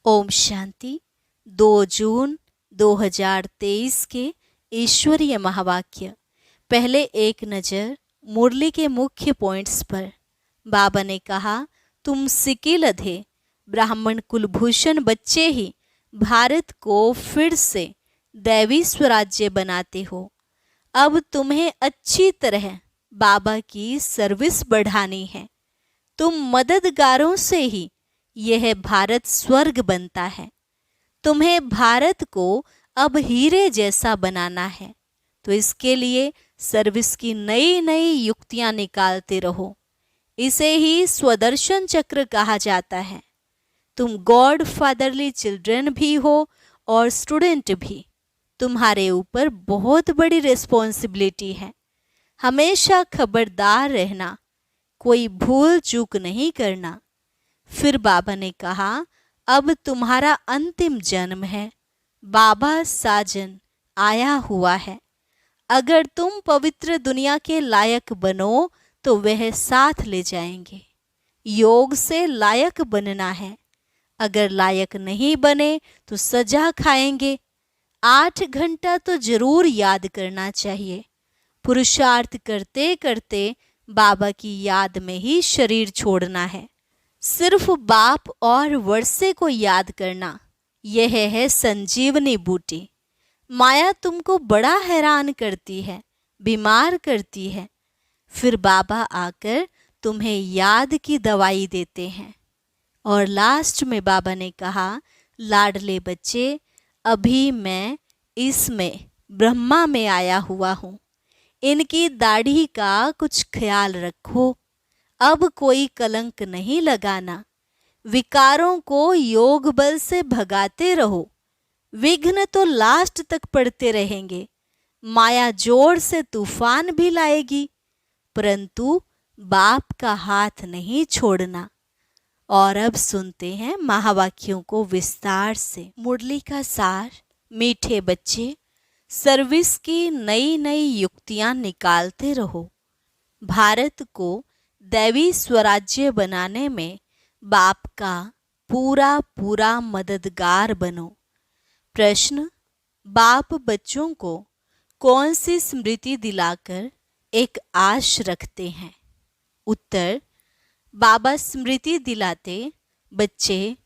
ओम शांति। 2 जून 2023 के ईश्वरीय महावाक्य। पहले एक नज़र मुरली के मुख्य पॉइंट्स पर। बाबा ने कहा, तुम सिकिलधे ब्राह्मण कुलभूषण बच्चे ही भारत को फिर से दैवी स्वराज्य बनाते हो। अब तुम्हें अच्छी तरह बाबा की सर्विस बढ़ानी है। तुम मददगारों से ही यह भारत स्वर्ग बनता है। तुम्हें भारत को अब हीरे जैसा बनाना है, तो इसके लिए सर्विस की नई नई युक्तियां निकालते रहो। इसे ही स्वदर्शन चक्र कहा जाता है। तुम गॉड फादरली चिल्ड्रन भी हो और स्टूडेंट भी। तुम्हारे ऊपर बहुत बड़ी रिस्पॉन्सिबिलिटी है। हमेशा खबरदार रहना, कोई भूल चूक नहीं करना। फिर बाबा ने कहा, अब तुम्हारा अंतिम जन्म है। बाबा साजन आया हुआ है। अगर तुम पवित्र दुनिया के लायक बनो तो वह साथ ले जाएंगे। योग से लायक बनना है। अगर लायक नहीं बने तो सजा खाएंगे। 8 घंटा तो जरूर याद करना चाहिए। पुरुषार्थ करते करते बाबा की याद में ही शरीर छोड़ना है। सिर्फ बाप और वर्षे को याद करना, यह है संजीवनी बूटी। माया तुमको बड़ा हैरान करती है, बीमार करती है। फिर बाबा आकर तुम्हें याद की दवाई देते हैं। और लास्ट में बाबा ने कहा, लाडले बच्चे, अभी मैं इसमें ब्रह्मा में आया हुआ हूँ। इनकी दाढ़ी का कुछ ख्याल रखो। अब कोई कलंक नहीं लगाना। विकारों को योग बल से भगाते रहो। विघ्न तो लास्ट तक पड़ते रहेंगे। माया जोर से तूफान भी लाएगी, परंतु बाप का हाथ नहीं छोड़ना। और अब सुनते हैं महावाक्यों को विस्तार से। मुरली का सार। मीठे बच्चे, सर्विस की नई नई युक्तियां निकालते रहो। भारत को दैवी स्वराज्य बनाने में बाप का पूरा पूरा मददगार बनो। प्रश्न, बाप बच्चों को कौन सी स्मृति दिलाकर एक आश रखते हैं? उत्तर, बाबा स्मृति दिलाते, बच्चे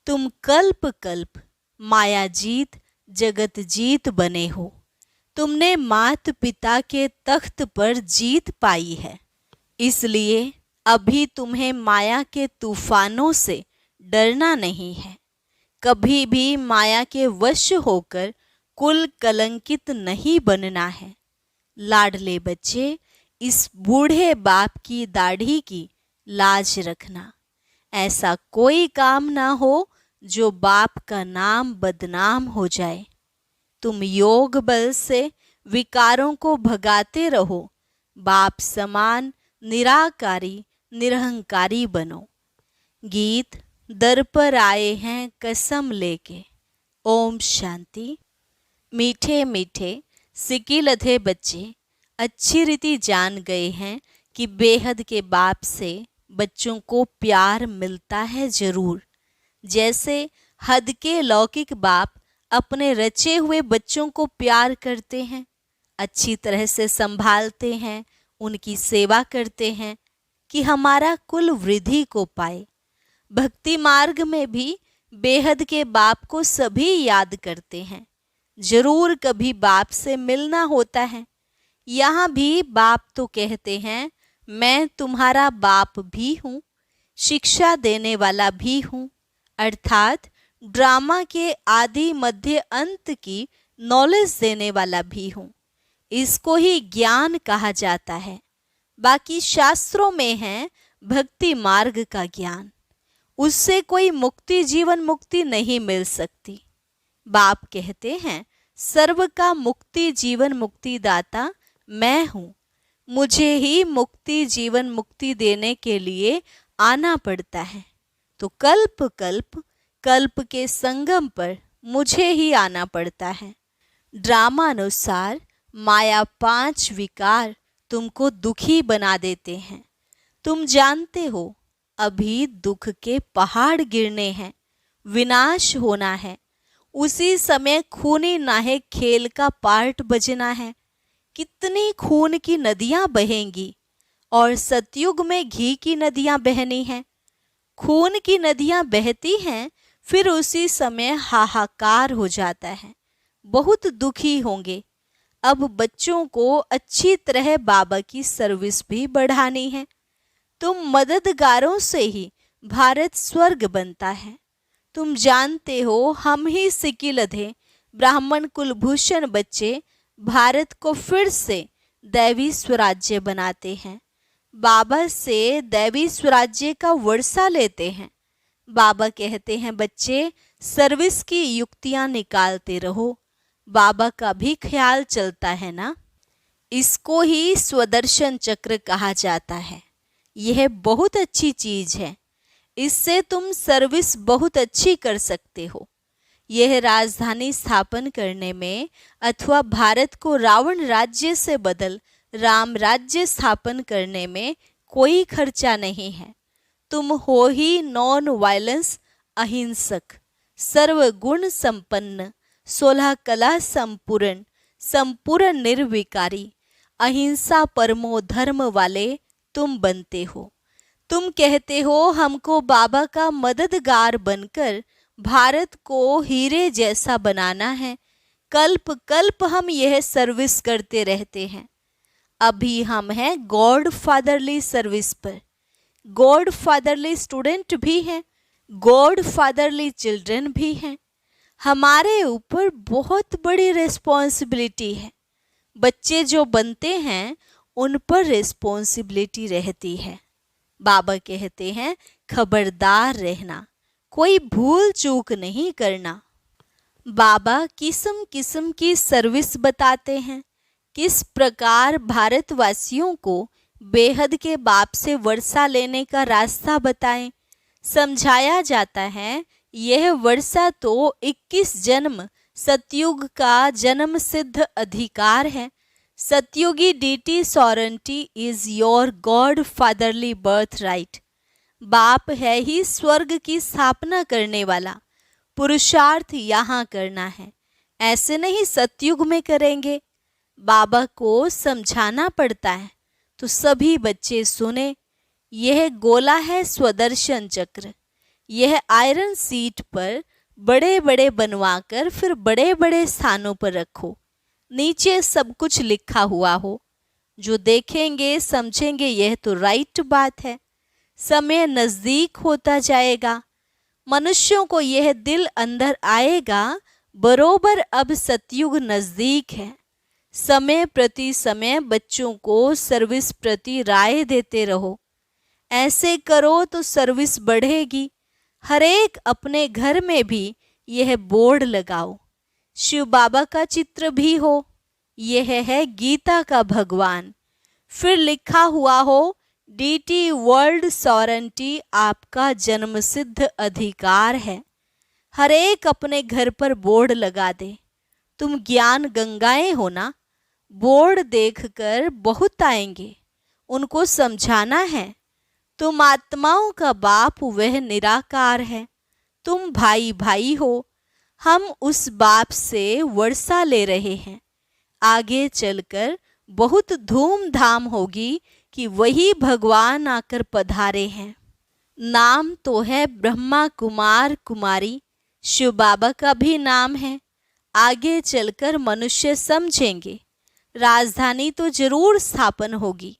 तुम कल्प कल्प माया जीत जगत जीत बने हो। तुमने मात पिता के तख्त पर जीत पाई है, इसलिए अभी तुम्हें माया के तूफानों से डरना नहीं है। कभी भी माया के वश होकर कुल कलंकित नहीं बनना है। लाडले बच्चे, इस बूढ़े बाप की दाढ़ी की लाज रखना। ऐसा कोई काम ना हो जो बाप का नाम बदनाम हो जाए। तुम योग बल से विकारों को भगाते रहो। बाप समान निराकारी निरहंकारी बनो। गीत, दर पर आए हैं कसम लेके। ओम शांति। मीठे मीठे सिकिलधे बच्चे अच्छी रीति जान गए हैं कि बेहद के बाप से बच्चों को प्यार मिलता है जरूर। जैसे हद के लौकिक बाप अपने रचे हुए बच्चों को प्यार करते हैं, अच्छी तरह से संभालते हैं, उनकी सेवा करते हैं कि हमारा कुल वृद्धि को पाए। भक्ति मार्ग में भी बेहद के बाप को सभी याद करते हैं। जरूर कभी बाप से मिलना होता है। यहाँ भी बाप तो कहते हैं, मैं तुम्हारा बाप भी हूँ, शिक्षा देने वाला भी हूँ, अर्थात ड्रामा के आदि मध्य अंत की नॉलेज देने वाला भी हूँ। इसको ही ज्ञान कहा जाता है। बाकी शास्त्रों में है भक्ति मार्ग का ज्ञान, उससे कोई मुक्ति जीवन मुक्ति नहीं मिल सकती। बाप कहते हैं, सर्व का मुक्ति जीवन मुक्ति दाता मैं हूँ। मुझे ही मुक्ति जीवन मुक्ति देने के लिए आना पड़ता है, तो कल्प कल्प कल्प के संगम पर मुझे ही आना पड़ता है। ड्रामा अनुसार माया 5 विकार तुमको दुखी बना देते हैं। तुम जानते हो अभी दुख के पहाड़ गिरने हैं, विनाश होना है। उसी समय खूनी नाहक खेल का पार्ट बजना है। कितनी खून की नदियां बहेंगी और सतयुग में घी की नदियां बहनी हैं। खून की नदियां बहती हैं, फिर उसी समय हाहाकार हो जाता है, बहुत दुखी होंगे। अब बच्चों को अच्छी तरह बाबा की सर्विस भी बढ़ानी है। तुम मददगारों से ही भारत स्वर्ग बनता है। तुम जानते हो, हम ही सिकिलधे ब्राह्मण कुलभूषण बच्चे भारत को फिर से दैवी स्वराज्य बनाते हैं। बाबा से दैवी स्वराज्य का वर्षा लेते हैं। बाबा कहते हैं, बच्चे सर्विस की युक्तियां निकालते रहो, बाबा का भी ख्याल चलता है ना। इसको ही स्वदर्शन चक्र कहा जाता है। यह बहुत अच्छी चीज है, इससे तुम सर्विस बहुत अच्छी कर सकते हो। यह राजधानी स्थापन करने में अथवा भारत को रावण राज्य से बदल राम राज्य स्थापन करने में कोई खर्चा नहीं है। तुम हो ही नॉन वायलेंस अहिंसक, सर्वगुण संपन्न, 16 कला संपूर्ण, संपूर्ण निर्विकारी, अहिंसा परमो धर्म वाले तुम बनते हो। तुम कहते हो, हमको बाबा का मददगार बनकर भारत को हीरे जैसा बनाना है। कल्प कल्प हम यह सर्विस करते रहते हैं। अभी हम हैं गॉड फादरली सर्विस पर। गॉड फादरली स्टूडेंट भी हैं, गॉड फादरली चिल्ड्रन भी हैं। हमारे ऊपर बहुत बड़ी रिस्पॉन्सिबिलिटी है। बच्चे जो बनते हैं उन पर रिस्पॉन्सिबिलिटी रहती है। बाबा कहते हैं, खबरदार रहना, कोई भूल चूक नहीं करना। बाबा किस्म किस्म की सर्विस बताते हैं। किस प्रकार भारतवासियों को बेहद के बाप से वर्षा लेने का रास्ता बताएं, समझाया जाता है। यह वर्षा तो 21 जन्म सतयुग का जन्म सिद्ध अधिकार है। सतयुगी deity sovereignty is your God fatherly birthright. बाप है ही स्वर्ग की स्थापना करने वाला। पुरुषार्थ यहाँ करना है, ऐसे नहीं सतयुग में करेंगे। बाबा को समझाना पड़ता है, तो सभी बच्चे सुने। यह गोला है स्वदर्शन चक्र। यह आयरन सीट पर बड़े बड़े बनवाकर फिर बड़े बड़े स्थानों पर रखो। नीचे सब कुछ लिखा हुआ हो, जो देखेंगे समझेंगे यह तो राइट बात है। समय नजदीक होता जाएगा, मनुष्यों को यह दिल अंदर आएगा, बरोबर अब सतयुग नजदीक है। समय प्रति समय बच्चों को सर्विस प्रति राय देते रहो। ऐसे करो तो सर्विस बढ़ेगी। हर एक अपने घर में भी यह बोर्ड लगाओ, शिव बाबा का चित्र भी हो, यह है गीता का भगवान। फिर लिखा हुआ हो, डीटी वर्ल्ड सॉरेंटी आपका जन्मसिद्ध अधिकार है। हर एक अपने घर पर बोर्ड लगा दे। तुम ज्ञान गंगाएं हो ना, बोर्ड देखकर बहुत आएंगे, उनको समझाना है। तुम आत्माओं का बाप वह निराकार है। तुम भाई भाई हो, हम उस बाप से वर्षा ले रहे हैं। आगे चलकर बहुत धूमधाम होगी कि वही भगवान आकर पधारे हैं। नाम तो है ब्रह्मा कुमार कुमारी, शिव बाबा का भी नाम है। आगे चलकर मनुष्य समझेंगे, राजधानी तो जरूर स्थापन होगी।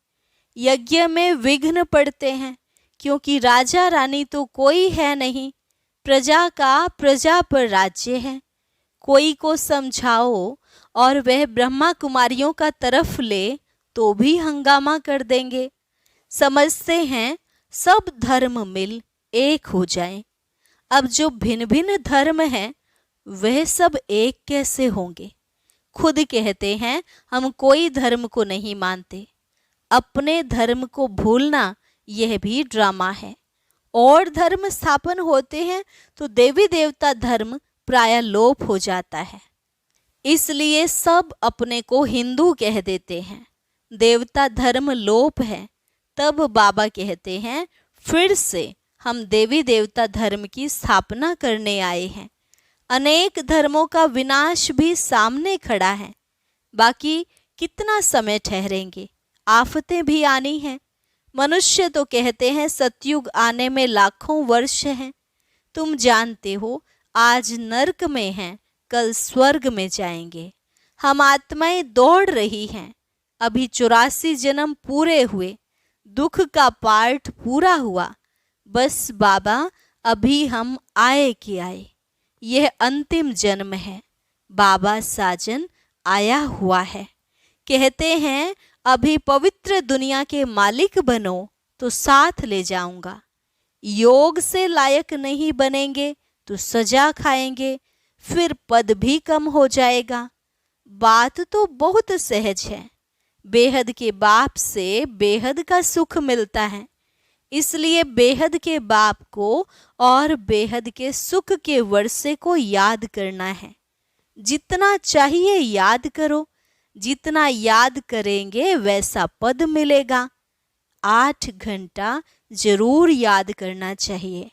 यज्ञ में विघ्न पड़ते हैं, क्योंकि राजा रानी तो कोई है नहीं। प्रजा का प्रजा पर राज्य है। कोई को समझाओ और वह ब्रह्मा कुमारियों का तरफ ले तो भी हंगामा कर देंगे। समझते हैं सब धर्म मिल एक हो जाएं। अब जो भिन्न भिन्न धर्म हैं वह सब एक कैसे होंगे? खुद कहते हैं हम कोई धर्म को नहीं मानते। अपने धर्म को भूलना यह भी ड्रामा है। और धर्म स्थापन होते हैं तो देवी देवता धर्म प्राय लोप हो जाता है। इसलिए सब अपने को हिंदू कह देते हैं। देवता धर्म लोप है। तब बाबा कहते हैं फिर से हम देवी देवता धर्म की स्थापना करने आए हैं। अनेक धर्मों का विनाश भी सामने खड़ा है। बाकी कितना समय ठहरेंगे, आफतें भी आनी हैं। मनुष्य तो कहते हैं सतयुग आने में लाखों वर्ष हैं। तुम जानते हो आज नर्क में हैं, कल स्वर्ग में जाएंगे। हम आत्माएं दौड़ रही हैं। अभी 84 जन्म पूरे हुए, दुख का पार्ट पूरा हुआ। बस बाबा अभी हम आए कि आए, यह अंतिम जन्म है। बाबा साजन आया हुआ है। कहते हैं अभी पवित्र दुनिया के मालिक बनो तो साथ ले जाऊंगा। योग से लायक नहीं बनेंगे तो सजा खाएंगे, फिर पद भी कम हो जाएगा। बात तो बहुत सहज है। बेहद के बाप से बेहद का सुख मिलता है, इसलिए बेहद के बाप को और बेहद के सुख के वर्षे को याद करना है। जितना चाहिए याद करो, जितना याद करेंगे वैसा पद मिलेगा। 8 घंटा जरूर याद करना चाहिए,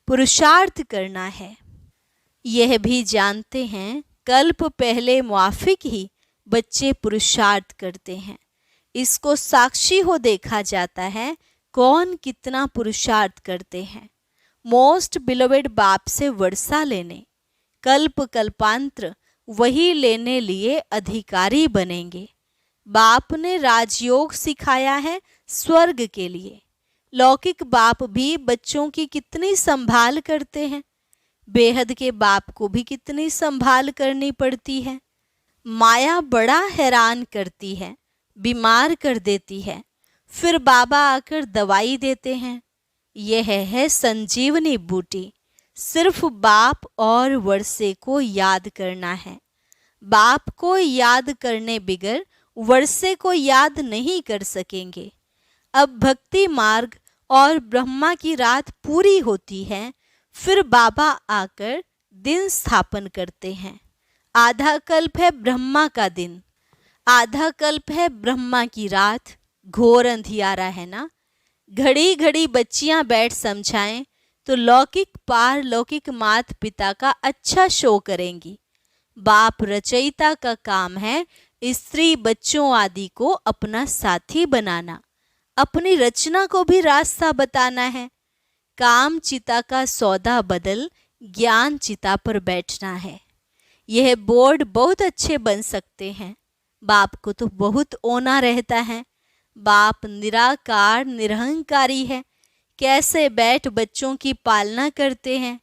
पुरुषार्थ करना है। यह भी जानते हैं कल्प पहले मुआफिक ही बच्चे पुरुषार्थ करते हैं। इसको साक्षी हो देखा जाता है कौन कितना पुरुषार्थ करते हैं। मोस्ट बिलोवेड बाप से वर्षा लेने, कल्प कल्पांतर वही लेने लिए अधिकारी बनेंगे। बाप ने राजयोग सिखाया है स्वर्ग के लिए। लौकिक बाप भी बच्चों की कितनी संभाल करते हैं, बेहद के बाप को भी कितनी संभाल करनी पड़ती है। माया बड़ा हैरान करती है, बीमार कर देती है, फिर बाबा आकर दवाई देते हैं। यह है संजीवनी बूटी। सिर्फ बाप और वर्षे को याद करना है। बाप को याद करने बिगर वर्षे को याद नहीं कर सकेंगे। अब भक्ति मार्ग और ब्रह्मा की रात पूरी होती है, फिर बाबा आकर दिन स्थापन करते हैं। आधा कल्प है ब्रह्मा का दिन, आधा कल्प है ब्रह्मा की रात। घोर अंधियारा है ना। घड़ी घड़ी बच्चियां बैठ समझाएं तो लौकिक पार लौकिक मात पिता का अच्छा शो करेंगी। बाप रचयिता का काम है स्त्री बच्चों आदि को अपना साथी बनाना, अपनी रचना को भी रास्ता बताना है। काम चिता का सौदा बदल ज्ञान चिता पर बैठना है। यह बोर्ड बहुत अच्छे बन सकते हैं, बाप को तो बहुत ओना रहता है। बाप निराकार निरहंकारी है, कैसे बैठ बच्चों की पालना करते हैं।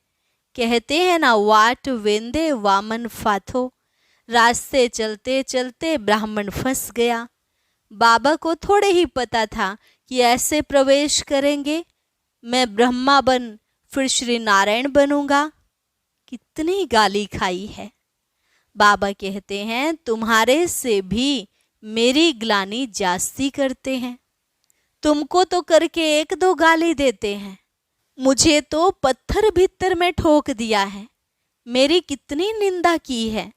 कहते हैं ना वाट वेंदे वामन फाथो, रास्ते चलते चलते ब्राह्मण फंस गया। बाबा को थोड़े ही पता था कि ऐसे प्रवेश करेंगे, मैं ब्रह्मा बन फिर श्री नारायण बनूंगा। कितनी गाली खाई है। बाबा कहते हैं तुम्हारे से भी मेरी ग्लानी जास्ती करते हैं। तुमको तो करके 1-2 गाली देते हैं, मुझे तो पत्थर भीतर में ठोक दिया है। मेरी कितनी निंदा की है।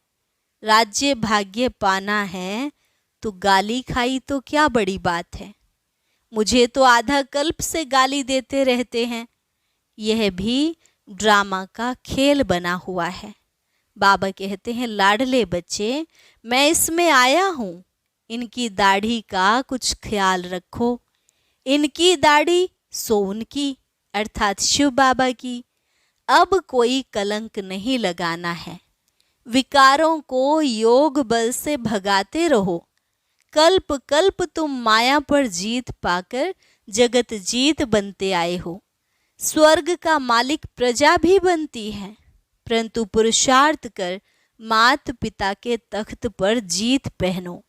राज्य भाग्य पाना है तो गाली खाई तो क्या बड़ी बात है। मुझे तो आधा कल्प से गाली देते रहते हैं। यह भी ड्रामा का खेल बना हुआ है। बाबा कहते हैं लाडले बच्चे, मैं इसमें आया हूँ, इनकी दाढ़ी का कुछ ख्याल रखो। इनकी दाढ़ी सो उनकी, अर्थात शिव बाबा की। अब कोई कलंक नहीं लगाना है। विकारों को योग बल से भगाते रहो। कल्प कल्प तुम माया पर जीत पाकर जगत जीत बनते आए हो। स्वर्ग का मालिक प्रजा भी बनती है, परंतु पुरुषार्थ कर मात पिता के तख्त पर जीत पहनो।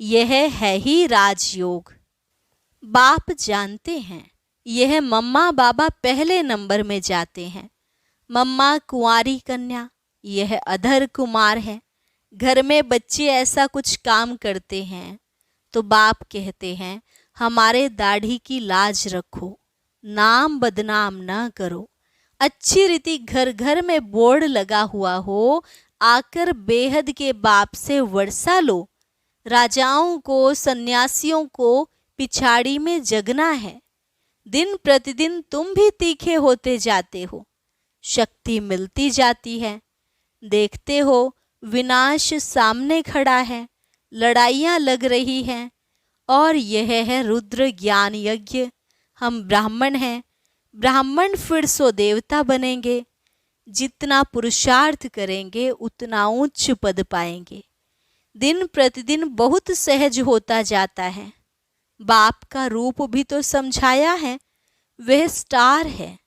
यह है ही राजयोग। बाप जानते हैं यह मम्मा बाबा पहले नंबर में जाते हैं। मम्मा कुंवारी कन्या, यह अधर कुमार है। घर में बच्चे ऐसा कुछ काम करते हैं तो बाप कहते हैं हमारे दाढ़ी की लाज रखो, नाम बदनाम न करो। अच्छी रीति घर घर में बोर्ड लगा हुआ हो, आकर बेहद के बाप से वर्षा लो। राजाओं को सन्यासियों को पिछाड़ी में जगना है। दिन प्रतिदिन तुम भी तीखे होते जाते हो, शक्ति मिलती जाती है। देखते हो विनाश सामने खड़ा है, लड़ाइयाँ लग रही हैं, और यह है रुद्र ज्ञान यज्ञ। हम ब्राह्मण हैं, ब्राह्मण फिर सो देवता बनेंगे। जितना पुरुषार्थ करेंगे उतना उच्च पद पाएंगे। दिन प्रतिदिन बहुत सहज होता जाता है। बाप का रूप भी तो समझाया है, वह स्टार है,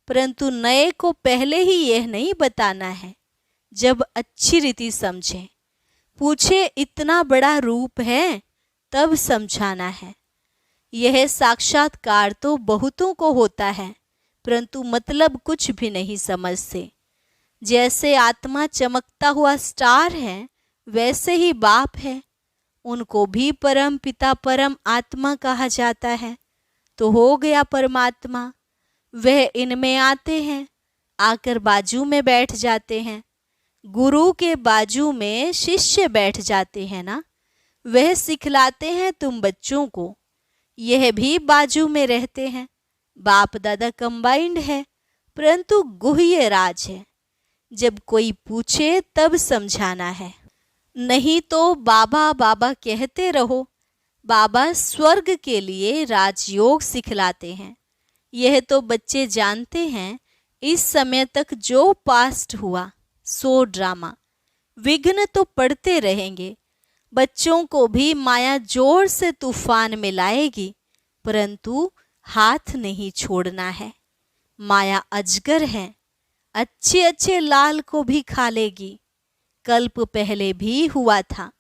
परंतु नए को पहले ही यह नहीं बताना है। जब अच्छी रीति समझें, पूछे इतना बड़ा रूप है, तब समझाना है। यह साक्षात्कार तो बहुतों को होता है, परंतु मतलब कुछ भी नहीं समझते। जैसे आत्मा चमकता हुआ स्टार है, वैसे ही बाप है। उनको भी परम पिता परम आत्मा कहा जाता है। तो हो गया परमात्मा। वह इनमें आते हैं, आकर बाजू में बैठ जाते हैं। गुरु के बाजू में शिष्य बैठ जाते हैं ना, वह सिखलाते हैं तुम बच्चों को। यह भी बाजू में रहते हैं। बाप दादा कंबाइंड है, परंतु गुह्य राज है। जब कोई पूछे तब समझाना है, नहीं तो बाबा बाबा कहते रहो। बाबा स्वर्ग के लिए राजयोग सिखलाते हैं। यह तो बच्चे जानते हैं। इस समय तक जो पास्ट हुआ सो ड्रामा, विघ्न तो पड़ते रहेंगे। बच्चों को भी माया जोर से तूफान में लाएगी, परंतु हाथ नहीं छोड़ना है। माया अजगर है, अच्छे अच्छे लाल को भी खा लेगी। कल्प पहले भी हुआ था।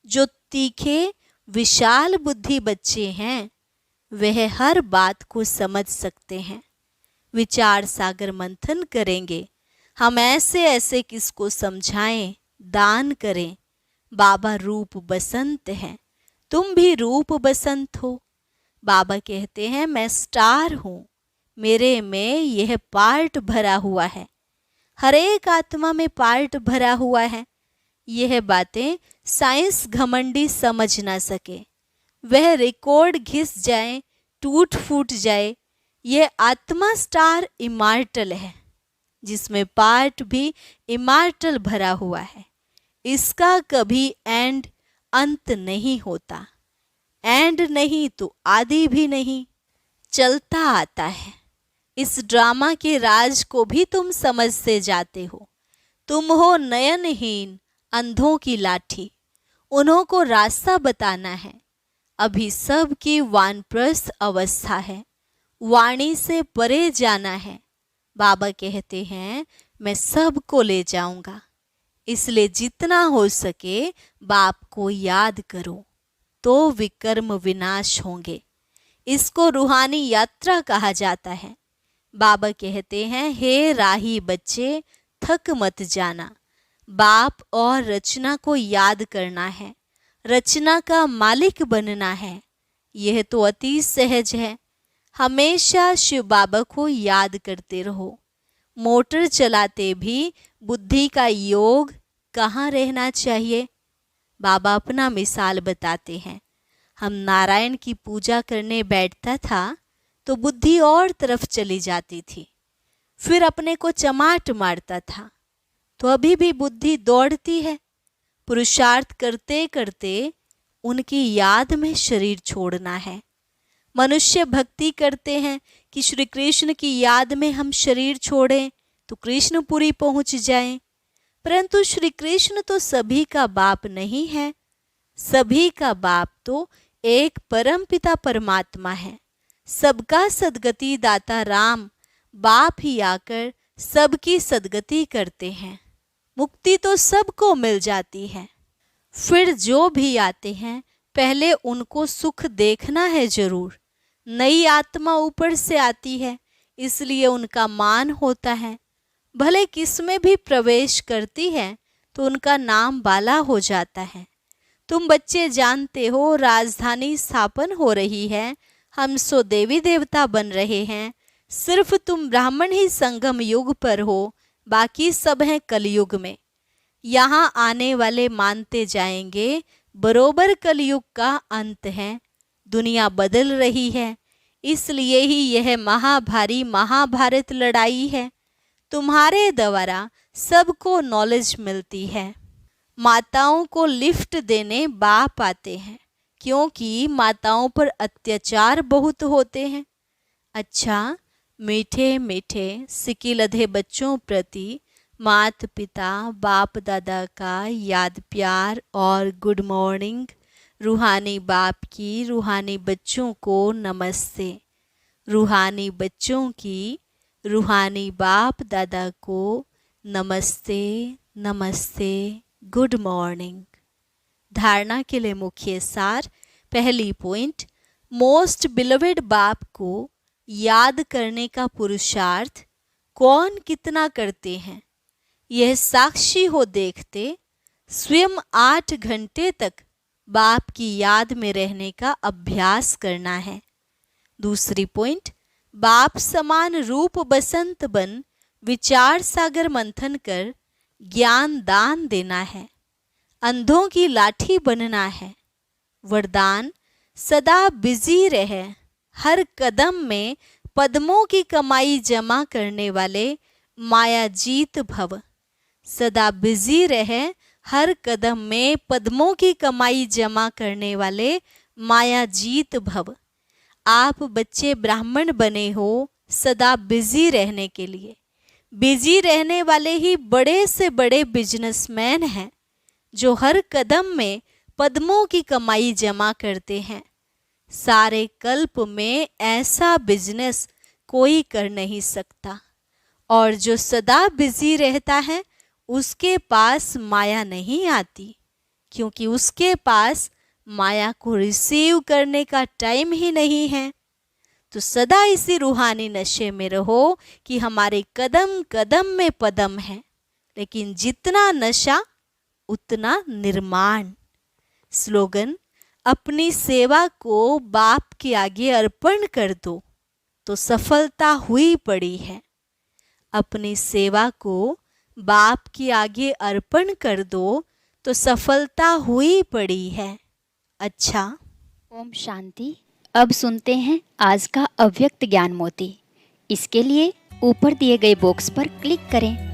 जो तीखे विशाल बुद्धि बच्चे हैं, वह हर बात को समझ सकते हैं। विचार सागर मंथन करेंगे। हम ऐसे ऐसे किसको समझाएं, दान करें। बाबा रूप बसंत है, तुम भी रूप बसंत हो। बाबा कहते हैं मैं स्टार हूँ, मेरे में यह पार्ट भरा हुआ है। हर एक आत्मा में पार्ट भरा हुआ है। यह बातें साइंस घमंडी समझ ना सके। वह रिकॉर्ड घिस जाए, टूट फूट जाए। यह आत्मा स्टार इमार्टल है, जिसमें पार्ट भी इमार्टल भरा हुआ है। इसका कभी एंड अंत नहीं होता। एंड नहीं तो आदि भी नहीं, चलता आता है। इस ड्रामा के राज को भी तुम समझते जाते हो। तुम हो नयनहीन अंधों की लाठी, उन्हों को रास्ता बताना है। अभी सब की वानप्रस्थ अवस्था है, वाणी से परे जाना है। बाबा कहते हैं मैं सबको ले जाऊंगा, इसलिए जितना हो सके बाप को याद करो, तो विकर्म विनाश होंगे। इसको रूहानी यात्रा कहा जाता है। बाबा कहते हैं हे राही बच्चे, थक मत जाना। बाप और रचना को याद करना है, रचना का मालिक बनना है। यह तो अति सहज है। हमेशा शिव बाबा को याद करते रहो। मोटर चलाते भी बुद्धि का योग कहाँ रहना चाहिए। बाबा अपना मिसाल बताते हैं। हम नारायण की पूजा करने बैठता था तो बुद्धि और तरफ चली जाती थी, फिर अपने को चमाट मारता था, तो अभी भी बुद्धि दौड़ती है। पुरुषार्थ करते करते उनकी याद में शरीर छोड़ना है। मनुष्य भक्ति करते हैं कि श्री कृष्ण की याद में हम शरीर छोड़ें तो कृष्णपुरी पहुंच जाएं, परंतु श्री कृष्ण तो सभी का बाप नहीं है। सभी का बाप तो एक परम पिता परमात्मा है। सबका सदगति दाता राम बाप ही आकर सबकी सदगति करते हैं। मुक्ति तो सबको मिल जाती है। फिर जो भी आते हैं पहले उनको सुख देखना है जरूर। नई आत्मा ऊपर से आती है, इसलिए उनका मान होता है। भले किसमें भी प्रवेश करती है तो उनका नाम बाला हो जाता है। तुम बच्चे जानते हो राजधानी स्थापन हो रही है, हम सो देवी देवता बन रहे हैं। सिर्फ तुम ब्राह्मण ही संगम युग पर हो, बाकी सब हैं कलयुग में। यहाँ आने वाले मानते जाएंगे बरोबर कलयुग का अंत है। दुनिया बदल रही है, इसलिए ही यह महाभारी महाभारत लड़ाई है। तुम्हारे द्वारा सबको नॉलेज मिलती है। माताओं को लिफ्ट देने बाप आते हैं, क्योंकि माताओं पर अत्याचार बहुत होते हैं। अच्छा, मीठे मीठे सिकिलधे बच्चों प्रति माता पिता बाप दादा का याद प्यार और गुड मॉर्निंग। रूहानी बाप की रूहानी बच्चों को नमस्ते। रूहानी बच्चों की रूहानी बाप दादा को नमस्ते नमस्ते, गुड मॉर्निंग। धारणा के लिए मुख्य सार। पहली पॉइंट, मोस्ट बिलोवेड बाप को याद करने का पुरुषार्थ कौन कितना करते हैं, यह साक्षी हो देखते स्वयं 8 घंटे तक बाप की याद में रहने का अभ्यास करना है। दूसरी पॉइंट, बाप समान रूप बसंत बन विचार सागर मंथन कर ज्ञान दान देना है। अंधों की लाठी बनना है। वरदान, सदा बिजी रहे, हर कदम में पद्मों की कमाई जमा करने वाले माया जीत भव। सदा बिजी रहे, हर कदम में पद्मों की कमाई जमा करने वाले माया जीत भव। आप बच्चे ब्राह्मण बने हो सदा बिजी रहने के लिए। बिजी रहने वाले ही बड़े से बड़े बिजनेसमैन हैं, जो हर कदम में पद्मों की कमाई जमा करते हैं। सारे कल्प में ऐसा बिजनेस कोई कर नहीं सकता। और जो सदा बिजी रहता है उसके पास माया नहीं आती, क्योंकि उसके पास माया को रिसीव करने का टाइम ही नहीं है। तो सदा इसी रूहानी नशे में रहो कि हमारे कदम कदम में पदम है, लेकिन जितना नशा उतना निर्माण। स्लोगन, अपनी सेवा को बाप के आगे अर्पण कर दो तो सफलता हुई पड़ी है। अपनी सेवा को बाप के आगे अर्पण कर दो तो सफलता हुई पड़ी है। अच्छा, ओम शांति। अब सुनते हैं आज का अव्यक्त ज्ञान मोती। इसके लिए ऊपर दिए गए बॉक्स पर क्लिक करें।